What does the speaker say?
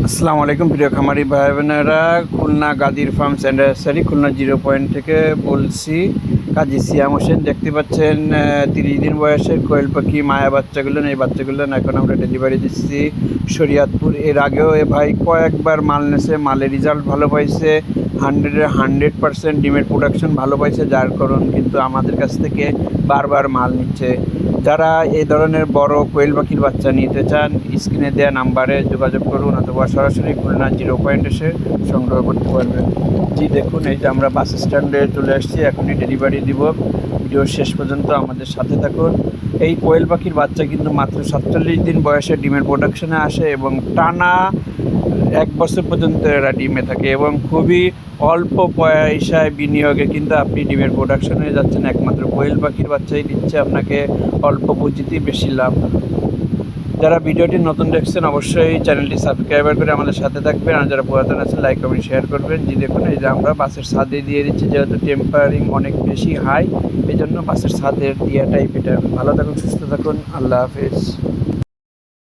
আসসালামু আলাইকুম প্রিয় খামারি ভাই বোনেরা, খুলনা গাজীর ফার্ম সেন্টারি খুলনা 0 পয়েন্ট থেকে বলছি। কাজী সিয়াম হোসেন দেখতে পাচ্ছেন 30 দিন বয়সের কোয়েল পাখি মায়া বাচ্চাগুলো, এই বাচ্চাগুলো এখন আমরা ডেলিভারি দিচ্ছি শরীয়তপুর। এর আগেও এ ভাই কয়েকবার মাল নেছে, মালের রেজাল্ট ভালো পাইছে, 100% ডিমের প্রোডাকশন ভালো পাইছে, যার কারণ কিন্তু আমাদের কাছ থেকে বারবার মাল নিচ্ছে। যারা এই ধরনের বড় কোয়েল পাখির বাচ্চা নিতে চান স্ক্রিনে দেওয়া নাম্বারে যোগাযোগ করুন অথবা সরাসরি খুলনা 0 পয়েন্ট এসে সংগ্রহ করতে পারবেন। জি দেখুন, এই যে আমরা বাস স্ট্যান্ডে চলে আসছি, এখনই ডেলিভারি দিব। ভিডিওর শেষ পর্যন্ত আমাদের সাথে থাকুন। এই কোয়েল পাখির বাচ্চা কিন্তু মাত্র 47 দিন বয়সে ডিমের প্রোডাকশনে আসে এবং টানা 1 বছর পর্যন্ত এরা ডিমে থাকে এবং খুবই অল্প পয়সায় বিনিয়োগে কিন্তু আপনি ডিমের প্রোডাকশন হয়ে যাচ্ছেন। একমাত্র কোয়েল পাখির বাচ্চাই দিচ্ছে আপনাকে অল্প পুঁজিতেই বেশি লাভ। যারা ভিডিওটি নতুন দেখছেন অবশ্যই চ্যানেলটি সাবস্ক্রাইবার করে আমাদের সাথে থাকবেন, আর যারা পুরাতন আছেন লাইক কমেন্ট শেয়ার করবেন। যে দেখুন, এই যে আমরা বাসের ছাদে দিয়ে দিচ্ছি, যেহেতু টেম্পারিং অনেক বেশি হাই, এই জন্য বাসের ছাদের দিয়াটাই বেটার। ভালো থাকুন, সুস্থ থাকুন, আল্লাহ হাফেজ।